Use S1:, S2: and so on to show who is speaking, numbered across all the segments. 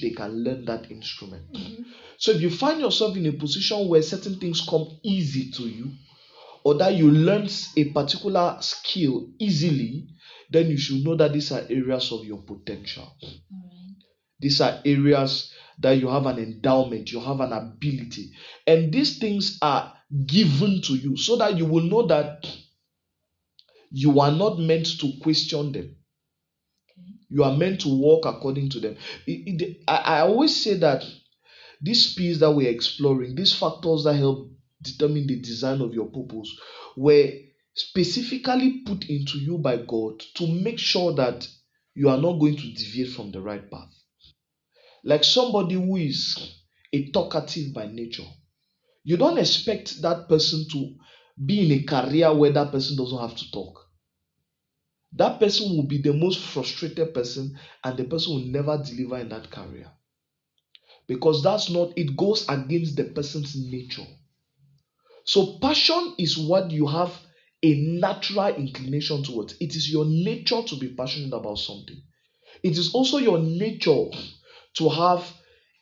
S1: they can learn that instrument. So if you find yourself in a position where certain things come easy to you, or that you learn a particular skill easily, then you should know that these are areas of your potential. These are areas that you have an endowment, you have an ability, and these things are given to you so that you will know that you are not meant to question them. You are meant to walk according to them. I always say that these P's that we're exploring, these factors that help determine the design of your purpose, were specifically put into you by God to make sure that you are not going to deviate from the right path. Like somebody who is a talkative by nature, you don't expect that person to be in a career where that person doesn't have to talk. That person will be the most frustrated person, and the person will never deliver in that career. Because it goes against the person's nature. So passion is what you have a natural inclination towards. It is your nature to be passionate about something. It is also your nature to have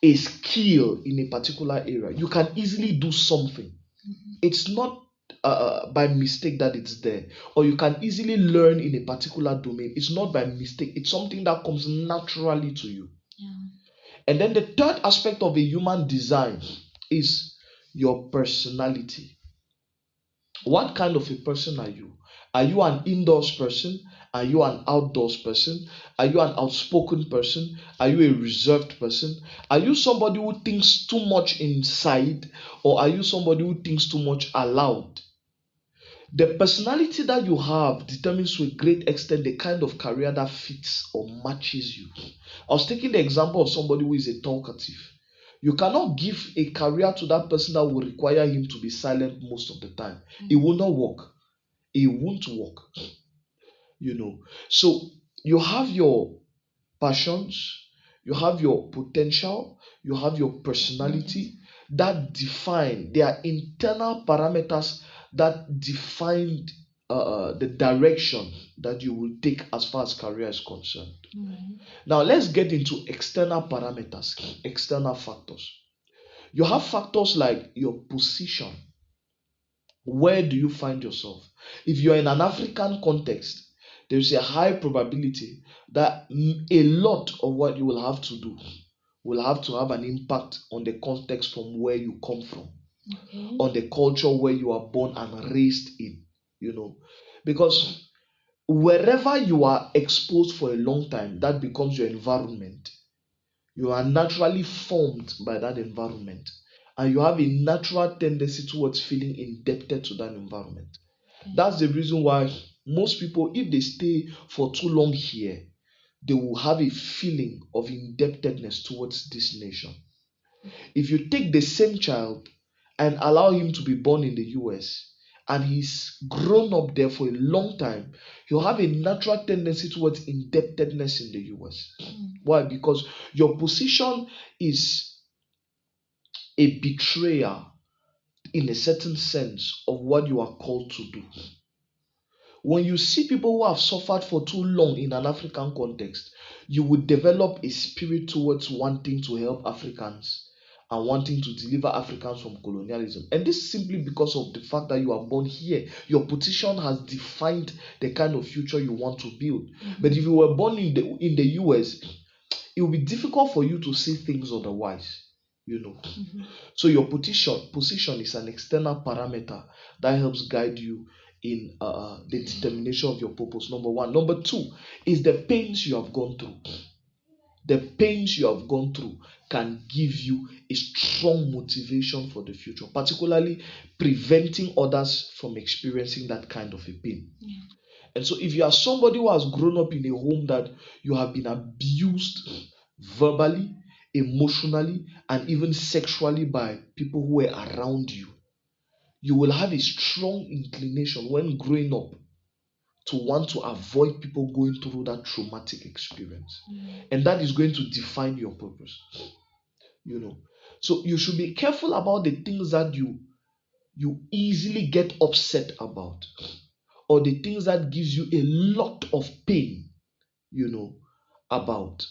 S1: a skill in a particular area. You can easily do something. It's not by mistake that it's there. Or you can easily learn in a particular domain. It's not by mistake. It's something that comes naturally to you. And then the third aspect of a human design is your personality. What kind of a person are you? Are you an indoors person? Are you an outdoors person? Are you an outspoken person? Are you a reserved person? Are you somebody who thinks too much inside, or are you somebody who thinks too much aloud? The personality that you have determines to a great extent the kind of career that fits or matches you. I was taking the example of somebody who is a talkative. You cannot give a career to that person that will require him to be silent most of the time. It will not work. It won't work. So you have your passions, you have your potential, you have your personality that define, they are internal parameters that define the direction that you will take as far as career is concerned. Now let's get into external parameters, external factors. You have factors like your position. Where do you find yourself? If you're in an African context, there's a high probability that a lot of what you will have to do will have to have an impact on the context from where you come from, on the culture where you are born and raised in, because wherever you are exposed for a long time, that becomes your environment. You are naturally formed by that environment, and you have a natural tendency towards feeling indebted to that environment. That's the reason why most people, if they stay for too long here, they will have a feeling of indebtedness towards this nation. If you take the same child and allow him to be born in the US, and he's grown up there for a long time, he'll have a natural tendency towards indebtedness in the US. Why? Because your position is a betrayer in a certain sense of what you are called to do. When you see people who have suffered for too long in an African context, you would develop a spirit towards wanting to help Africans and wanting to deliver Africans from colonialism. And this is simply because of the fact that you are born here. Your position has defined the kind of future you want to build. But if you were born in the US, it will be difficult for you to see things otherwise. So your position is an external parameter that helps guide you in the determination of your purpose. Number one. Number two is the pains you have gone through. The pains you have gone through can give you a strong motivation for the future, particularly preventing others from experiencing that kind of a pain. And so if you are somebody who has grown up in a home that you have been abused verbally, emotionally, and even sexually by people who were around you, you will have a strong inclination when growing up to want to avoid people going through that traumatic experience. And that is going to define your purpose. So you should be careful about the things that you easily get upset about, or the things that gives you a lot of pain, about.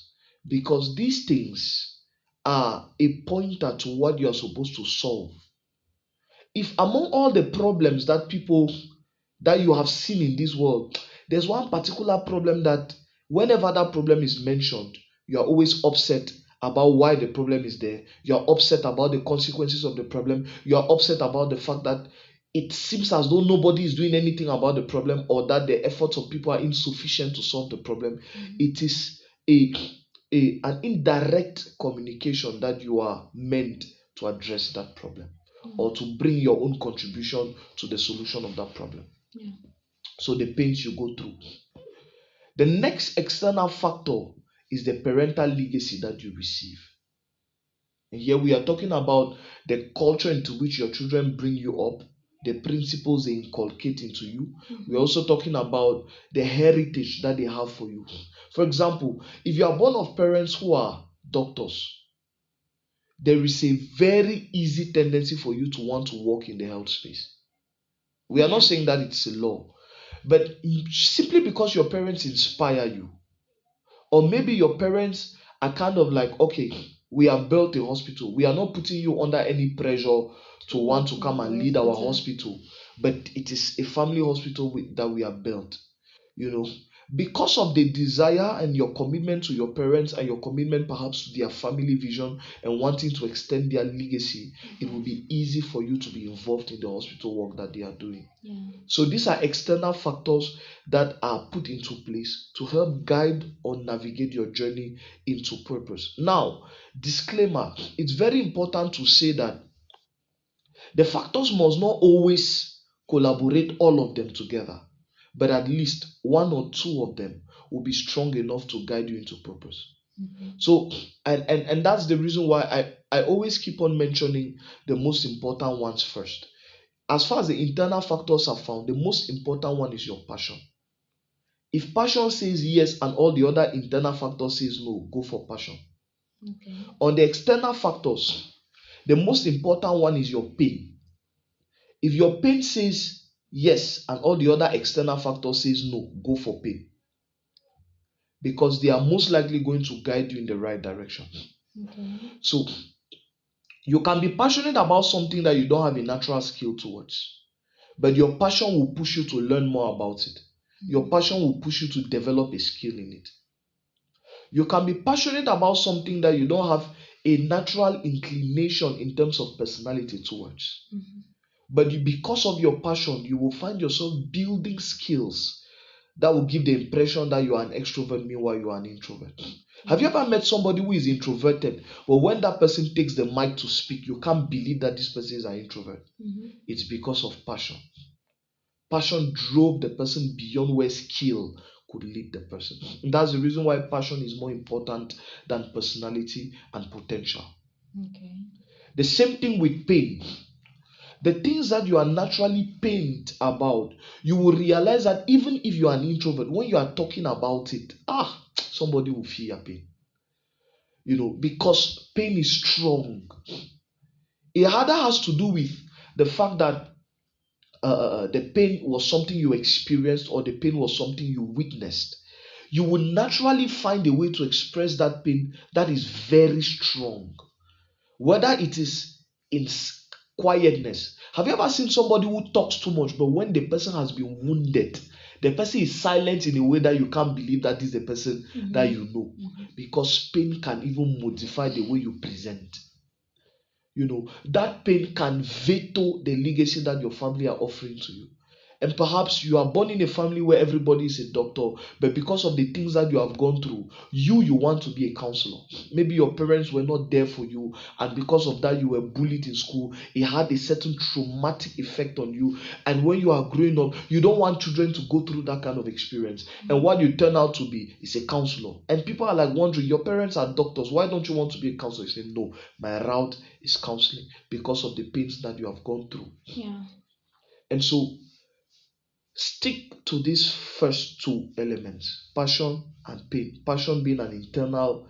S1: Because these things are a pointer to what you are supposed to solve. If among all the problems that you have seen in this world, there's one particular problem that whenever that problem is mentioned, you are always upset about why the problem is there. You are upset about the consequences of the problem. You are upset about the fact that it seems as though nobody is doing anything about the problem, or that the efforts of people are insufficient to solve the problem. It is a, an indirect communication that you are meant to address that problem, or to bring your own contribution to the solution of that problem. So the pains you go through. The next external factor is the parental legacy that you receive. And here we are talking about the culture into which your children bring you up, the principles they inculcate into you. We're also talking about the heritage that they have for you. For example, if you are born of parents who are doctors, there is a very easy tendency for you to want to work in the health space. We are not saying that it's a law, but simply because your parents inspire you, or maybe your parents are kind of like, okay, we have built a hospital, we are not putting you under any pressure to want to come and lead our hospital, but it is a family hospital that we have built. Because of the desire and your commitment to your parents, and your commitment perhaps to their family vision and wanting to extend their legacy, it will be easy for you to be involved in the hospital work that they are doing. So these are external factors that are put into place to help guide or navigate your journey into purpose. Now, disclaimer, it's very important to say that the factors must not always collaborate, all of them together, but at least one or two of them will be strong enough to guide you into purpose. So, and that's the reason why I always keep on mentioning the most important ones first. As far as the internal factors are found, the most important one is your passion. If passion says yes and all the other internal factors says no, go for passion. On the external factors, the most important one is your pain. If your pain says yes and all the other external factors says no, go for pain, because they are most likely going to guide you in the right direction. So you can be passionate about something that you don't have a natural skill towards, but your passion will push you to learn more about it. Your passion will push you to develop a skill in it. You can be passionate about something that you don't have a natural inclination in terms of personality towards. But because of your passion, you will find yourself building skills that will give the impression that you are an extrovert, meanwhile you are an introvert. Have you ever met somebody who is introverted, but when that person takes the mic to speak, you can't believe that this person is an introvert? It's because of passion. Passion drove the person beyond where skill could lead the person. And that's the reason why passion is more important than personality and potential. The same thing with pain. The things that you are naturally pained about, you will realize that even if you are an introvert, when you are talking about it, somebody will feel your pain. Because pain is strong. It either has to do with the fact that the pain was something you experienced, or the pain was something you witnessed. You will naturally find a way to express that pain that is very strong, whether it is in quietness. Have you ever seen somebody who talks too much, but when the person has been wounded, the person is silent in a way that you can't believe that is the person that you know? Because pain can even modify the way you present. That pain can veto the legacy that your family are offering to you. And perhaps you are born in a family where everybody is a doctor, but because of the things that you have gone through, you want to be a counselor. Maybe your parents were not there for you, and because of that, you were bullied in school. It had a certain traumatic effect on you. And when you are growing up, you don't want children to go through that kind of experience. And what you turn out to be is a counselor. And people are like wondering, your parents are doctors, why don't you want to be a counselor? You say, no, my route is counseling because of the pains that you have gone through. And so, stick to these first two elements, passion and pain. Passion being an internal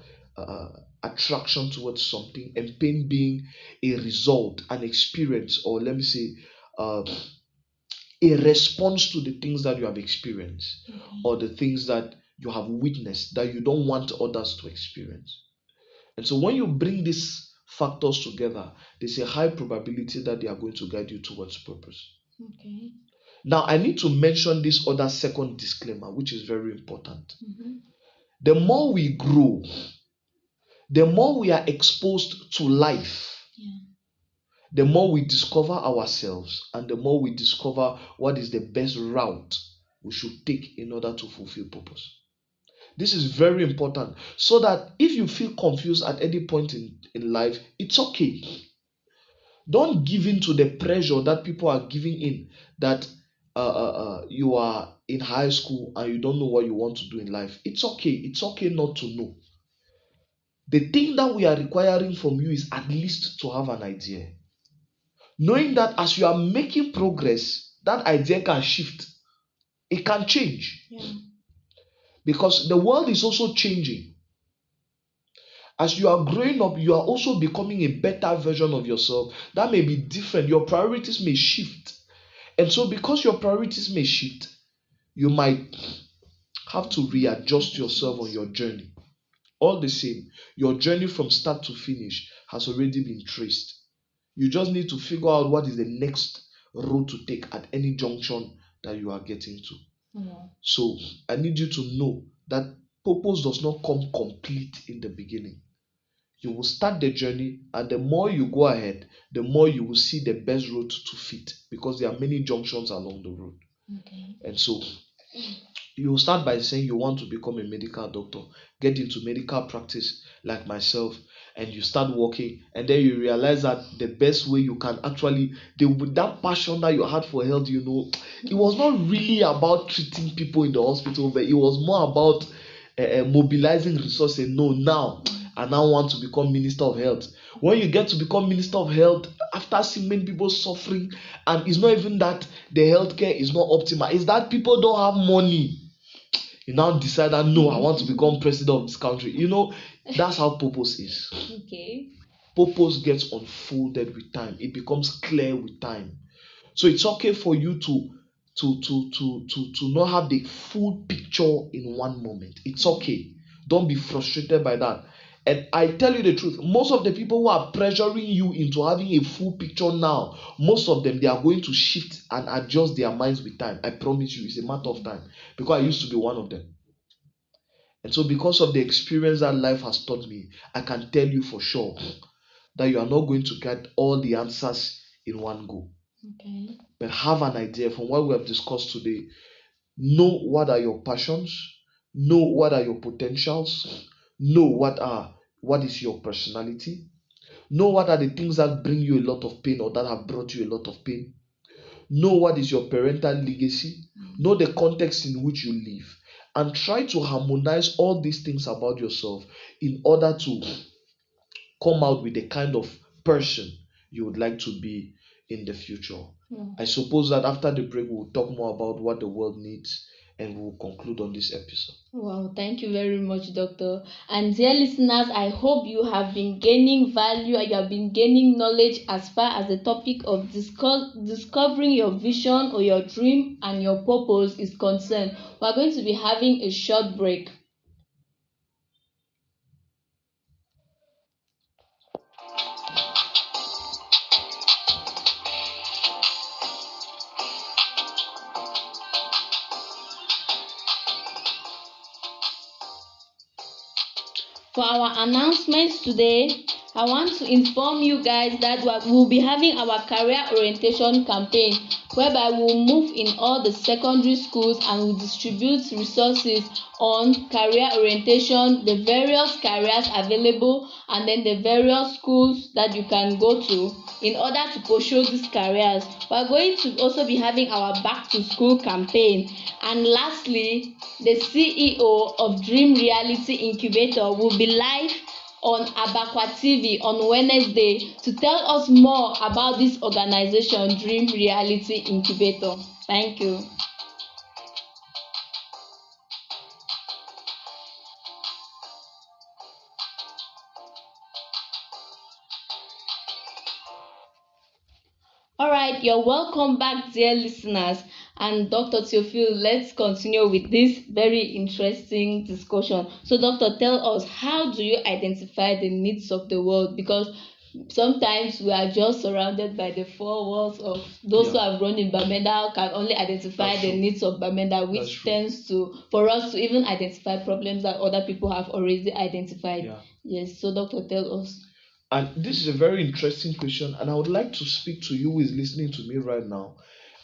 S1: attraction towards something, and pain being a result, an experience, or let me say, a response to the things that you have experienced, or the things that you have witnessed that you don't want others to experience. And so when you bring these factors together, there's a high probability that they are going to guide you towards purpose.
S2: Okay.
S1: Now, I need to mention this other second disclaimer, which is very important.
S2: Mm-hmm.
S1: The more we grow, the more we are exposed to life,
S2: Yeah.
S1: the more we discover ourselves, and the more we discover what is the best route we should take in order to fulfill purpose. This is very important, so that if you feel confused at any point in life, it's okay. Don't give in to the pressure that people are giving in, that you are in high school and you don't know what you want to do in life. It's okay. It's okay not to know. The thing that we are requiring from you is at least to have an idea. Knowing that as you are making progress, that idea can shift, it can change.
S2: Yeah.
S1: Because the world is also changing. As you are growing up, you are also becoming a better version of yourself. That may be different. Your priorities may shift. And so, because your priorities may shift, you might have to readjust yourself on your journey. All the same, your journey from start to finish has already been traced. You just need to figure out what is the next road to take at any junction that you are getting to.
S2: Yeah.
S1: So, I need you to know that purpose does not come complete in the beginning. You will start the journey, and the more you go ahead, the more you will see the best road to fit, because there are many junctions along the road.
S2: Okay.
S1: And so you start by saying you want to become a medical doctor, get into medical practice like myself, and you start working, and then you realize that the best way you can actually, with that passion that you had for health, it was not really about treating people in the hospital, but it was more about mobilizing resources. No, now I now want to become minister of health. When you get to become minister of health, after seeing many people suffering, and it's not even that the healthcare is not optimal, it's that people don't have money. You now decide that no, I want to become president of this country. That's how purpose is.
S2: Okay.
S1: Purpose gets unfolded with time, it becomes clear with time. So it's okay for you to not have the full picture in one moment. It's okay. Don't be frustrated by that. And I tell you the truth, most of the people who are pressuring you into having a full picture now, most of them, they are going to shift and adjust their minds with time. I promise you, it's a matter of time. Because I used to be one of them. And so, because of the experience that life has taught me, I can tell you for sure that you are not going to get all the answers in one go.
S2: Okay.
S1: But have an idea from what we have discussed today. Know what are your passions, know what are your potentials, know what is your personality, know what are the things that bring you a lot of pain or that have brought you a lot of pain. Know what is your parental legacy, know the context in which you live, and try to harmonize all these things about yourself in order to come out with the kind of person you would like to be in the future.
S2: Yeah.
S1: I suppose that after the break, we'll talk more about what the world needs, and we'll conclude on this episode.
S2: Wow, thank you very much, Doctor. And dear listeners, I hope you have been gaining value and you have been gaining knowledge as far as the topic of discovering your vision or your dream and your purpose is concerned. We're going to be having a short break. For our announcements today, I want to inform you guys that we'll be having our career orientation campaign, whereby we'll move in all the secondary schools and we'll distribute resources on career orientation, the various careers available, and then the various schools that you can go to in order to pursue these careers. We're going to also be having our back to school campaign. And lastly, the CEO of Dream Reality Incubator will be live on Abakwa TV on Wednesday to tell us more about this organization, Dream Reality Incubator. Thank you. All right, you're welcome back, dear listeners. And Dr. Theophil, let's continue with this very interesting discussion. So, Doctor, tell us, how do you identify the needs of the world? Because sometimes we are just surrounded by the four walls of those who have grown in Bamenda can only identify the needs of Bamenda, which tends to for us to even identify problems that other people have already identified. Yes, so Doctor, tell us.
S1: And this is a very interesting question, and I would like to speak to you who is listening to me right now.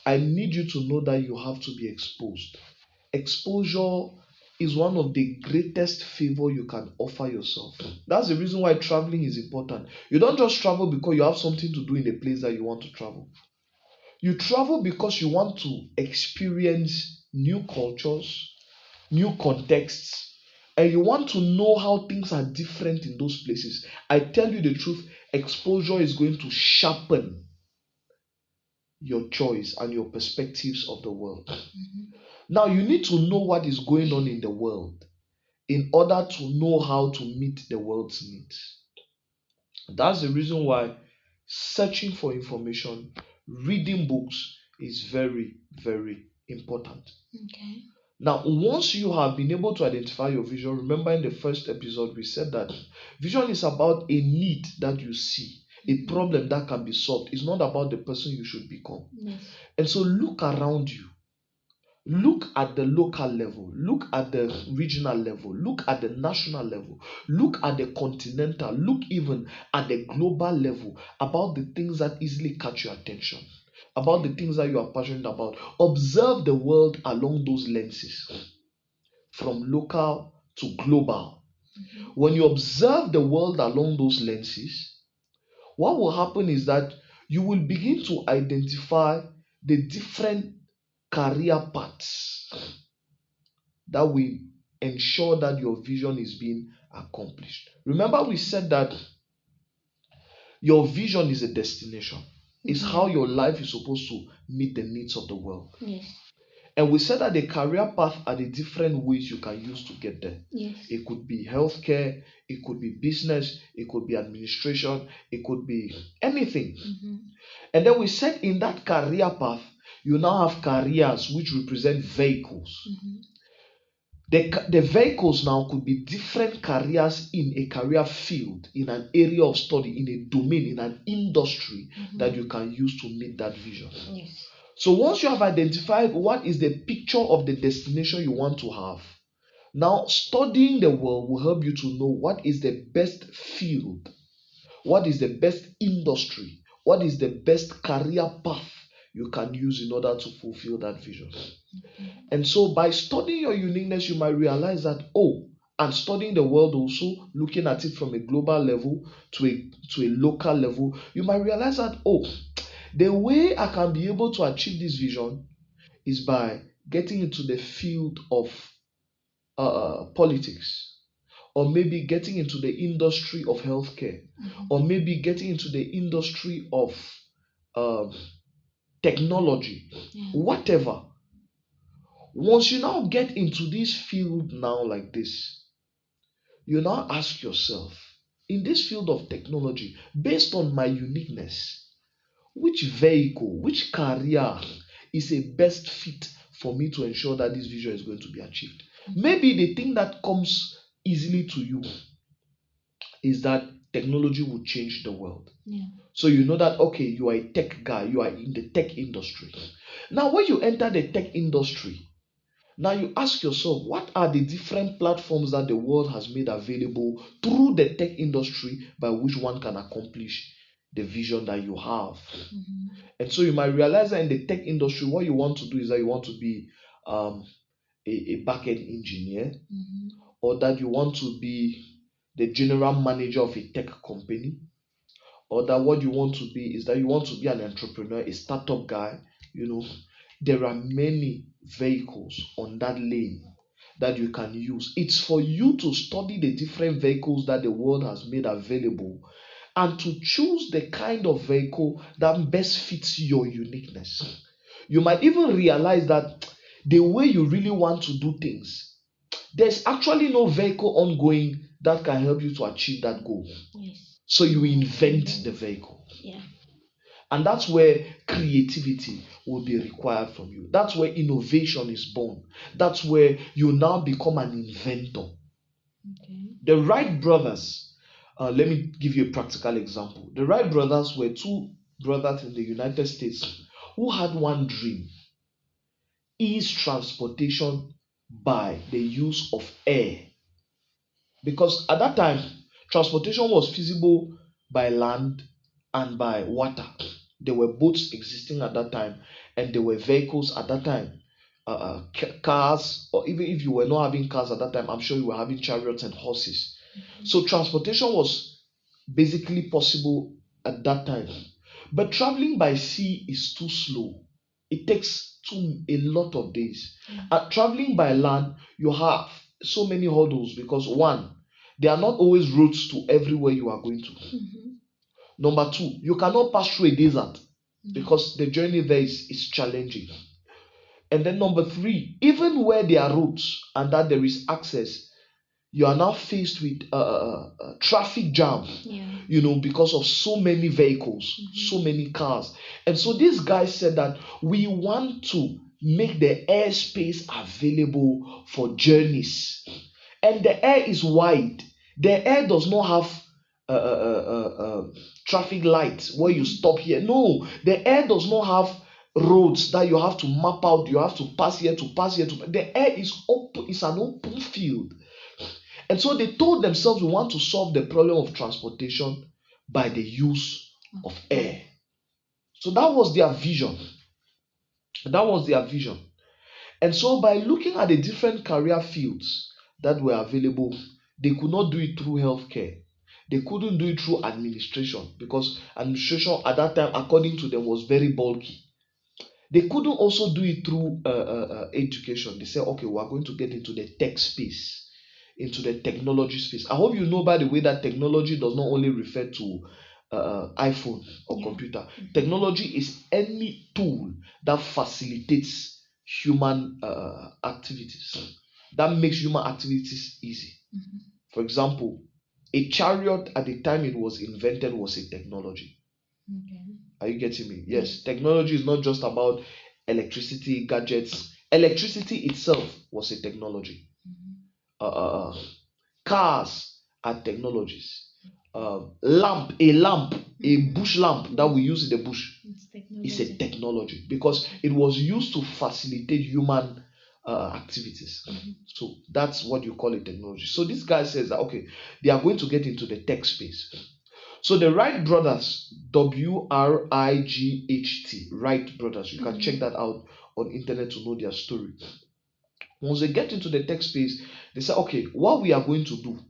S1: I need you to know that you have to be exposed. Exposure is one of the greatest favor you can offer yourself. That's the reason why traveling is important. You don't just travel because you have something to do in the place that you want to travel. You travel because you want to experience new cultures, new contexts, and you want to know how things are different in those places. I tell you the truth, exposure is going to sharpen your choice and your perspectives of the world. Now, you need to know what is going on in the world in order to know how to meet the world's needs. That's the reason why searching for information, reading books is very, very important.
S2: Okay.
S1: Now, once you have been able to identify your vision, remember in the first episode, we said that vision is about a need that you see, a problem that can be solved. It's not about the person you should become.
S2: Yes.
S1: And so, look around you. Look at the local level, look at the regional level, look at the national level, look at the continental, look even at the global level about the things that easily catch your attention, about the things that you are passionate about. Observe the world along those lenses, from local to global. When you observe the world along those lenses, what will happen is that you will begin to identify the different career paths that will ensure that your vision is being accomplished. Remember, we said that your vision is a destination. It's how your life is supposed to meet the needs of the world.
S2: Yes.
S1: And we said that the career path are the different ways you can use to get there.
S2: Yes.
S1: It could be healthcare, it could be business, it could be administration, it could be anything. And then we said in that career path, you now have careers which represent vehicles. The vehicles now could be different careers in a career field, in an area of study, in a domain, in an industry that you can use to meet that vision.
S2: Yes.
S1: So once you have identified what is the picture of the destination you want to have, now studying the world will help you to know what is the best field, what is the best industry, what is the best career path you can use in order to fulfill that vision. And so by studying your uniqueness, you might realize that, and studying the world also, looking at it from a global level to a local level, you might realize that, the way I can be able to achieve this vision is by getting into the field of politics, or maybe getting into the industry of healthcare, or maybe getting into the industry of technology, whatever. Once you now get into this field now like this, you now ask yourself, in this field of technology, based on my uniqueness, which vehicle, which career is a best fit for me to ensure that this vision is going to be achieved? Maybe the thing that comes easily to you is that technology will change the world. So you know that, okay, you are a tech guy, you are in the tech industry. Now, when you enter the tech industry, now you ask yourself, what are the different platforms that the world has made available through the tech industry by which one can accomplish the vision that you have? And so you might realize that in the tech industry, what you want to do is that you want to be a back-end engineer, or that you want to be the general manager of a tech company, or that what you want to be is that you want to be an entrepreneur, a startup guy. There are many vehicles on that lane that you can use. It's for you to study the different vehicles that the world has made available and to choose the kind of vehicle that best fits your uniqueness. You might even realize that the way you really want to do things, there's actually no vehicle ongoing that can help you to achieve that goal.
S2: Yes.
S1: So you invent the vehicle.
S2: Yeah.
S1: And that's where creativity will be required from you. That's where innovation is born. That's where you now become an inventor.
S2: Okay.
S1: The Wright brothers, let me give you a practical example. The Wright brothers were two brothers in the United States who had one dream: ease transportation by the use of air. Because at that time, transportation was feasible by land and by water. There were boats existing at that time, and there were vehicles at that time, cars, or even if you were not having cars at that time, I'm sure you were having chariots and horses. So transportation was basically possible at that time. But traveling by sea is too slow. It takes a lot of days. Traveling by land, you have so many hurdles because one, there are not always roads to everywhere you are going to. Number two, you cannot pass through a desert because the journey there is challenging. And then number three, even where there are roads and that there is access, you are now faced with traffic jam, because of so many vehicles, so many cars. And so these guys said that we want to make the airspace available for journeys. And the air is wide. The air does not have traffic lights where you stop here. No, the air does not have roads that you have to map out. You have to pass here to pass here to. The air is open. It's an open field. And so they told themselves, we want to solve the problem of transportation by the use of air. So that was their vision. That was their vision. And so by looking at the different career fields that were available, they could not do it through healthcare. They couldn't do it through administration because administration at that time, according to them, was very bulky. They couldn't also do it through education. They said, okay, we are going to get into the tech space, into the technology space. I hope you know, by the way, that technology does not only refer to iPhone or computer. Technology is any tool that facilitates human activities, that makes human activities easy. For example, a chariot at the time it was invented was a technology. Are you getting me? Yes. Technology is not just about electricity, gadgets. Electricity itself was a technology. Cars are technologies. A lamp, a bush lamp that we use in the bush is a technology because it was used to facilitate human activities. So that's what you call a technology. So this guy says that, okay, they are going to get into the tech space. So the Wright brothers, WRIGHT, Wright brothers, you can check that out on internet to know their story. Once they get into the tech space, they say, okay, what we are going to do,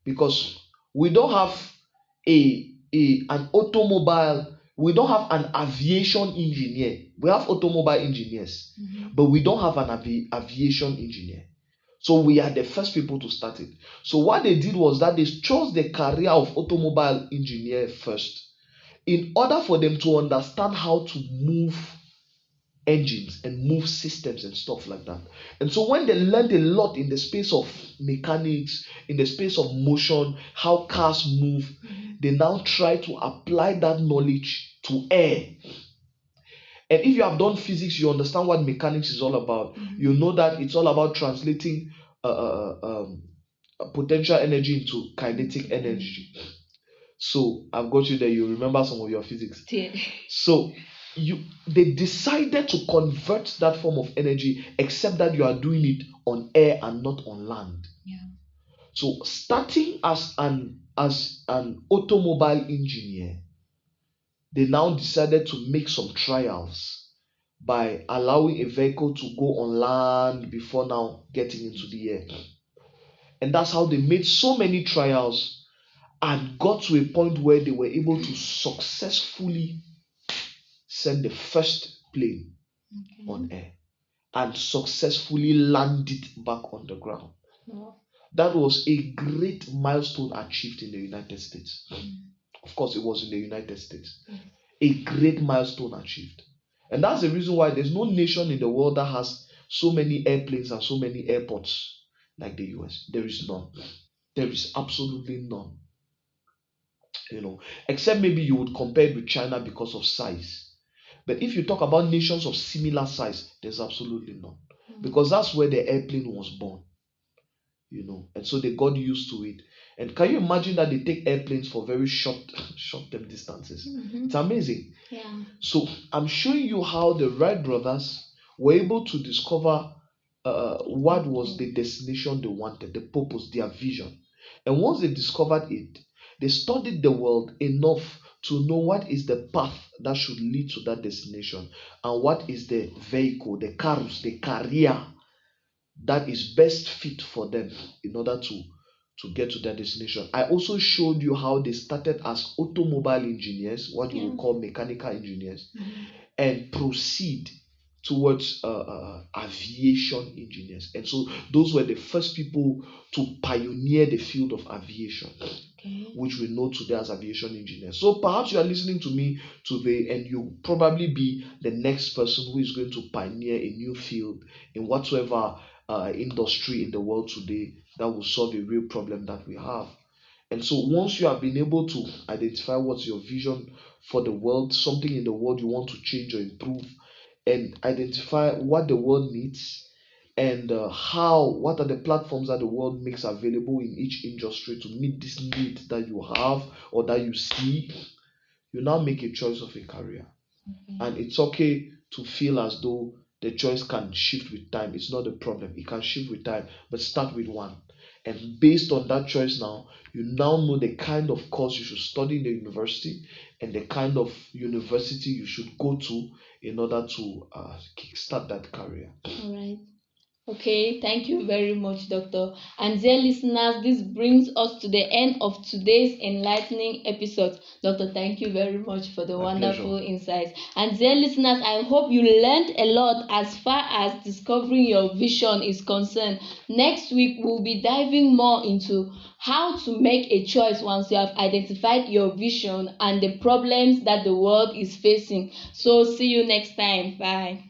S1: because we don't have an automobile, we don't have an aviation engineer. We have automobile engineers, but we don't have an aviation engineer. So we are the first people to start it. So what they did was that they chose the career of automobile engineer first, in order for them to understand how to move engines and move systems and stuff like that. And so when they learned a lot in the space of mechanics, in the space of motion, how cars move, they now try to apply that knowledge to air. And if you have done physics, you understand what mechanics is all about. You know that it's all about translating potential energy into kinetic energy. So I've got you there. You remember some of your physics. So they decided to convert that form of energy, except that you are doing it on air and not on land. So starting as an automobile engineer, they now decided to make some trials by allowing a vehicle to go on land before now getting into the air. And that's how they made so many trials and got to a point where they were able to successfully send the first plane on air and successfully land it back on the ground. That was a great milestone achieved in the United States. Of course, it was in the United States. A great milestone achieved. And that's the reason why there's no nation in the world that has so many airplanes and so many airports like the US. There is none. There is absolutely none. except maybe you would compare it with China because of size. But if you talk about nations of similar size, there's absolutely none, because that's where the airplane was born. And so they got used to it. And can you imagine that they take airplanes for very short term distances? It's amazing.
S2: Yeah.
S1: So I'm showing you how the Wright brothers were able to discover what was the destination they wanted, the purpose, their vision. And once they discovered it, they studied the world enough to know what is the path that should lead to that destination, and what is the vehicle, the carus, the carrier that is best fit for them in order to get to their destination. I also showed you how they started as automobile engineers, what you would call mechanical engineers, and proceed towards aviation engineers. And so those were the first people to pioneer the field of aviation, which we know today as aviation engineers. So perhaps you are listening to me today, and you probably be the next person who is going to pioneer a new field in whatsoever industry in the world today that will solve a real problem that we have. And so once you have been able to identify what's your vision for the world, something in the world you want to change or improve, and identify what the world needs, and what are the platforms that the world makes available in each industry to meet this need that you have or that you see, you now make a choice of a career. And it's okay to feel as though the choice can shift with time. It's not a problem, it can shift with time, but start with one. And based on that choice, now you now know the kind of course you should study in the university, and the kind of university you should go to in order to kickstart that career.
S2: All right. Okay, thank you very much, Doctor. And dear listeners, this brings us to the end of today's enlightening episode. Doctor, thank you very much for the wonderful insights. And dear listeners, I hope you learned a lot as far as discovering your vision is concerned. Next week, we'll be diving more into how to make a choice once you have identified your vision and the problems that the world is facing. So see you next time. Bye.